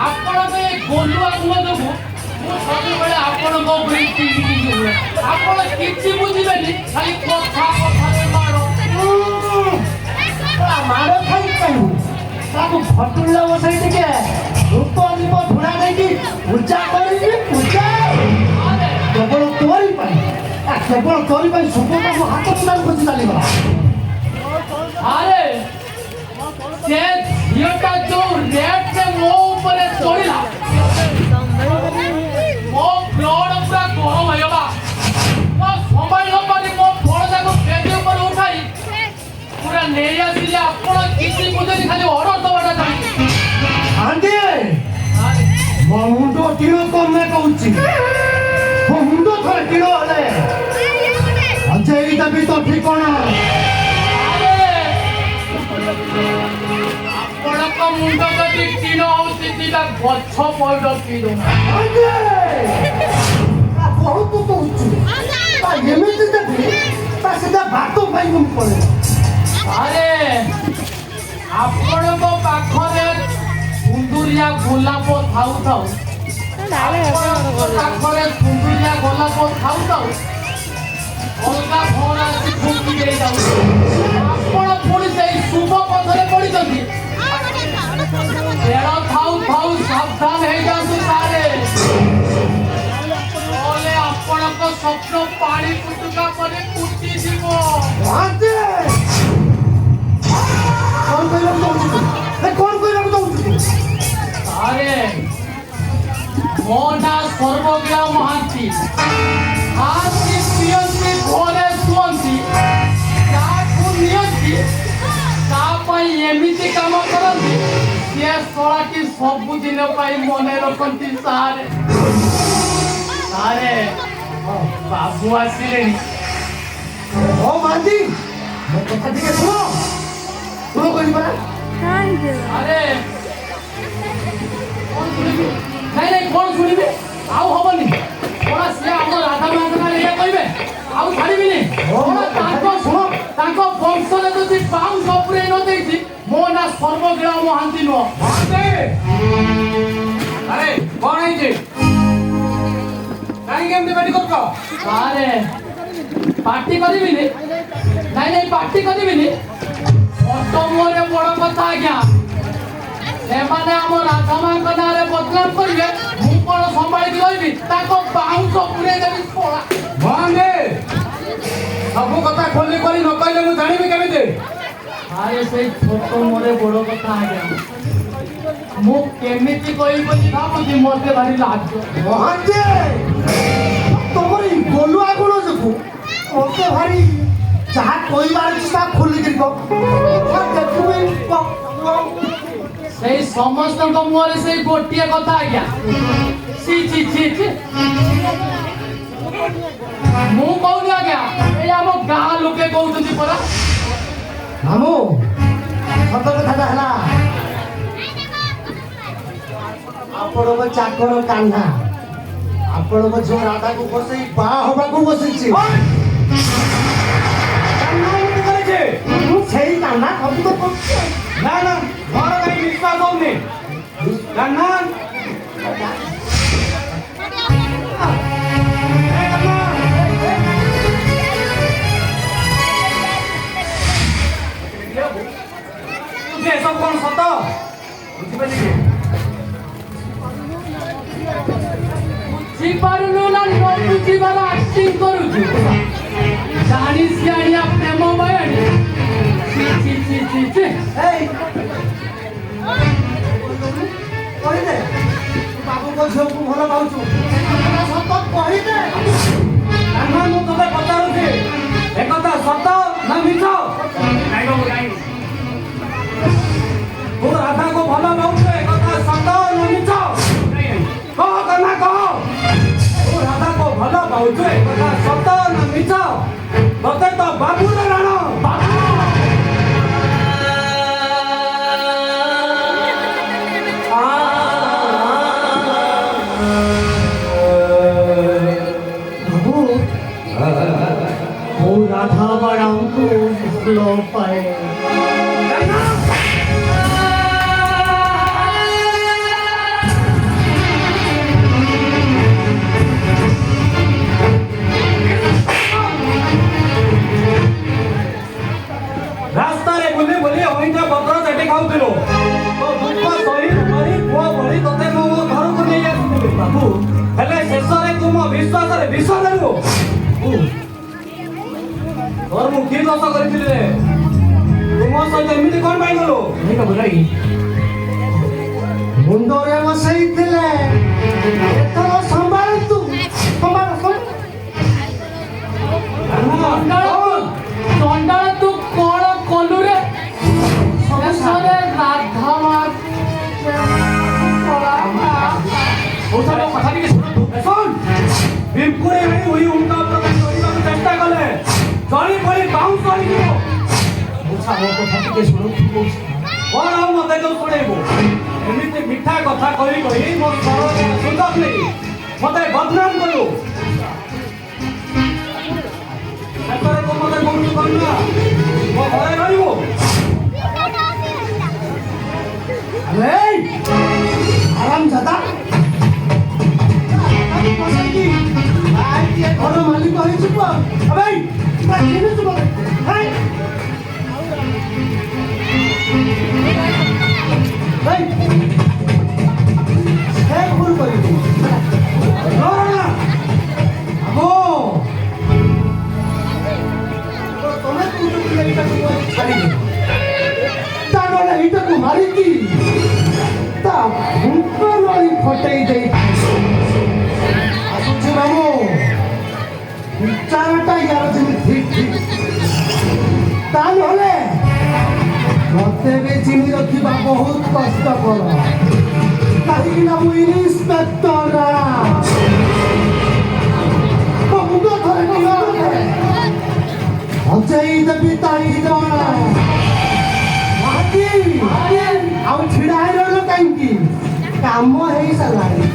ଆପଣଙ୍କ ଏ ଗୋଲୁଆ ଗୁଣ ଯୋଗୁ ମୁଁ ସବୁବେଳେ ଆପଣଙ୍କ ଉପରେ ଚିଡିକି ହୁଏ। ଆପଣ କିଛି ବୁଝିବେନି, ଖାଲି କଥାରେ ମାଡ଼। ମାଡ଼ ଖାଇପାରୁ ତାକୁ ଖଟୁଳିରେ ବସେଇ ଟିକେ ଧୂପ ଦୀପ ଧୂଣା ଦେଇକି ପୂଜା କରିବି। ପୂଜା କେବଳ ତୋରି ପାଇଁ, କେବଳ ତୋରି ପାଇଁ ସୁଭଦ୍ରାକୁ ହାତ ମୁଣ୍ଡାକୁ ଖୋଜି ଚାଲିଗଲା। ଆରେ ସେ ଝିଅଟା ଯୋଉ ରେଟ୍ରେ ମୋ ଉପରେ ଚଢିଲା, ମୋ ବ୍ଲଡ ପୁରା ଗରମ ହେଇଗଲା। ମୁଁ ସମ୍ଭାଳି ନ ପାରି ମୋ ବଳଟାକୁ ବେଦି ଉପରେ ଉଠାଇ ପୁରା ନେଇ ଆସିଲି। ଆପଣ କିଛି ବୁଝେନି, ଖାଲି ଅର୍ଡର ଦେବାଟା ଚାହିଁବେ। ଆଣ୍ଟି ମୋ ମୁଣ୍ଡ ଟିଣ କମେ କହୁଛି, ମୋ ମୁଣ୍ଡ ଥରେ ଟିଣ ହେଲେ ଅଜୟ ଦେବି ତ ଠିକଣା। ଆପଣଙ୍କ ମୁଣ୍ଡ ଯଦି ଟିଣ ହଉଛି ଦିଟା ଗଛ ପଇଡ଼ ପିଇଦଉ। ବହୁତ କହୁଛୁ ଏମିତି ଦେବି ତା ସେଟା ଭାତ ପାଇବୁ ପଡେ। ଆରେ ଆପଣଙ୍କ ପାଖରେ ସୁନ୍ଦୁରିଆ ଗୋଲାପ ଥାଉ ଥାଉ, ପାଖରେ ସୁନ୍ଦୁରିଆ ଗୋଲାପ ଥାଉ ଥାଉ ଅଲଗା ଭଉଣୀ ଆସି ଫୁଙ୍କି ଦେଇଯାଉଛି। ଆପଣ ପୁଣି ସେଇ ଶୁଭ ପଥରେ ପଡ଼ିଛନ୍ତି। ବେଳ ଥାଉ ଥାଉ ସାବଧାନ ହେଇଯାନ୍ତୁ ସାରେ, ନହେଲେ ଆପଣଙ୍କ ସ୍ୱପ୍ନ ପାଣି ଫୁଟୁକା ପରେ ଫୁଟିଯିବ। କଣ କହିବାକୁ ଚାହୁଁଛୁ? ଆରେ ମୋ ନାଁ ସର୍ବଜ୍ଞା ମହାନ୍ତି। ଖାଆନ୍ତି ପିଅନ୍ତି ଘରେ ଶୁଅନ୍ତି, ଯାହାକୁ ନିଅନ୍ତି ତା ପାଇଁ ଏମିତି କାମ କରନ୍ତି ସିଏ ଶଳାଟି ସବୁଦିନ ପାଇଁ ମନେ ରଖନ୍ତି। ସାରେ ସାରେ ବାବୁ ଆସିଲେଣି। ଓ ମାନ୍ତି ମୋ କଥା ଟିକେ ଶୁଣ। ଶୁଣ କହିବା ଆରେ କଣ ଶୁଣିବି? ନାଇଁ ନାଇଁ କଣ ଶୁଣିବି? ଆଉ ହବନି। କଣ ସିଏ ଆମ ରାଧା ମାଧବମାନେ ଇଏ କହିବେ ଆଉ ଛାଡ଼ିବିନି। ତାଙ୍କ ବଂଶରେ ଯଦି ବାଉଁଶ ପୁରେଇ ନ ଦେଇଛି ମୋ ନାଁ ସର୍ବଜ୍ଞ ମହାନ୍ତି ନୁହଁ। ଆରେ କଣ ହେଇଛି? କାହିଁକି ଏମିତି ପାଟି କରୁଛ? ଆରେ ପାଟି କରିବିନି, ନାଇଁ ନାଇଁ ପାଟି କରିବିନି। ଅଟ ମୁହଁରେ ବଡ଼ କଥା ଆଜ୍ଞା। ସେମାନେ ଆମ ରାଧା ମାଙ୍କ ନାଁରେ ବଦନାମ କରିବେ, ମୁଁ କଣ ସମ୍ଭାଳିକି ରହିବି? ତାଙ୍କ ବାଉଁଶ ପୁରେଇ ଦେବି। ସବୁ କଥା ଖୋଲି କରି ନ କହିଲେ ମୁଁ ଜାଣିବି କେମିତି? ଆରେ ସେଇ ଛୋଟ ମୋରେ ବଡ଼ କଥା ଆଜ୍ଞା। ମୁଁ କେମିତି କହିବି ବୋଲି ଭାବୁଛି, ମତେ ଭାରି ଲାଜ। ମହାନ୍ତି ତମର ଏଇ ଗୋଲୁଆ ଗୁଣ ଯୋଗୁ ମତେ ଭାରି ଯାହା କହିବାର ଅଛି ତାହା ଖୋଲିକିରି ସେଇ ସମସ୍ତଙ୍କ ମୁହଁରେ ସେଇ ଗୋଟିଏ କଥା ଆଜ୍ଞା। ଛି ଛି ଛି ଛି। ମୁଁ କହୁନି ଆଜ୍ଞା, ଏଇ ଆମ ଗାଁ ଲୋକେ କହୁଛନ୍ତି ପରା। ମାମୁ ସତ କଥାଟା ହେଲା, ଆପଣଙ୍କ ଚାକର କାହ୍ନା ଆପଣଙ୍କ ଝିଅ ରାଧାକୁ ବସେଇ ବାହା ହବାକୁ ବସିଛି। ସେଇ କାହ୍ନା ସବୁ ତ କରୁଛି। ନା ନା ମୋର କାହିଁ ବିଶ୍ୱାସ ହଉନି। କାହ୍ନା ଏସବୁ କଣ ସତ? ବୁଝିପାରିଲି ବୁଝିପାରୁନୁ ନା ନ ବୁଝିବାର ଆକ୍ଟିଂ କରୁଛୁ? ଜାଣି ସିଆଣିଆ ପ୍ରେମ ବୟାଣି। ଛି ଛି ଛି ଛି। କହିଦେ ବାବୁଙ୍କ ଝିଅକୁ ଭଲ ପାଉଛୁ, ସତ କହିଦେ। କାହ୍ନା ମୁଁ ତତେ ପଚାରୁଛି, ଏକଥା ସତ ନା ମିଛ? ତୁ ରାଧାକୁ ଭଲ ପାଉଛୁ, ଏକଥା ସତ ନା ମିଛ? କହ କାହ୍ନା କହ। ତୁ ରାଧାକୁ ଭଲ ପାଉଛୁ, ଏକଥା ସତ ନା ମିଛ? ତତେ ତ ବାବୁର ରାଣ राधा बड़ांको लो पाए ବିଶ୍ୱାସରେ ବିଷ ଦେଲୁ ତୋର ମୁଁ କି ଦୋଷ କରିଥିଲି ରେ ତୁ ମୋ ସହିତ ଏମିତି କ'ଣ ପାଇଁ ଗଲୁ ମୁଣ୍ଡରେ ବସେଇଥିଲେ ଏଥର ସମ୍ଭାଳନ୍ତୁ ଚଣ୍ଡାଳ ତୁ କଣ କଲୁ ରେ ଶେଷରେ ରାଧା କଥା ଟିକେ ଶୁଣନ୍ତୁ ଶୁଣ ବିମ୍ପୁରେ ଭାଇ ଉଇ ଉଲ୍ଟା ପ୍ରକାଶ କରିବାକୁ ଚେଷ୍ଟା କଲେ ଜଳି ପଳି ବାଉଁଶ ହେଇଯିବ କଥା ଟିକେ ଶୁଣନ୍ତୁ କ'ଣ ଆଉ ମତେ ଯୋଉ ଶୁଣେଇବୁ ଏମିତି ମିଠା କଥା କହି କହି ମୋ ସରଳ ସୁନ୍ଦର ନେଇ ମତେ ବଦନାମ କଲୁ ଶେଷରେ ତୁ ମତେ କହୁଛୁ କ'ଣ ନା ମୋ ଘରେ ରହିବୁ ଆରାମ ଦାଦା ଘର ମାଲିକ ହେଇଯିବ ଭାଇ ଚିହ୍ନିଛୁ ମତେ ଭୁଲ କରିବୁ ତମେ ତା ନହେଲେ ଏଇଟାକୁ ମାରିକି ତା ଭୂତ ନଳି ଫଟେଇ ଦେଇ ଆସୁଛି ମାମୁ ବିଚାରଟା ୟାର ଯେମିତି ଠିକ ତା ନହେଲେ ମତେ ବି ଚିନି ରଖିବା ବହୁତ କଷ୍ଟକର କାହିଁକି ନା ମୁଁ ଇନ୍ସପେକ୍ଟର ମୋ ମୁଣ୍ଡ ଥରେ ଅଜେଇ ଦେବି ତାଇ ଜଣା ଆଉ ଛିଡ଼ା ହେଇ ରହିଲ କାହିଁକି କାମ ହେଇସାରିଲାଣି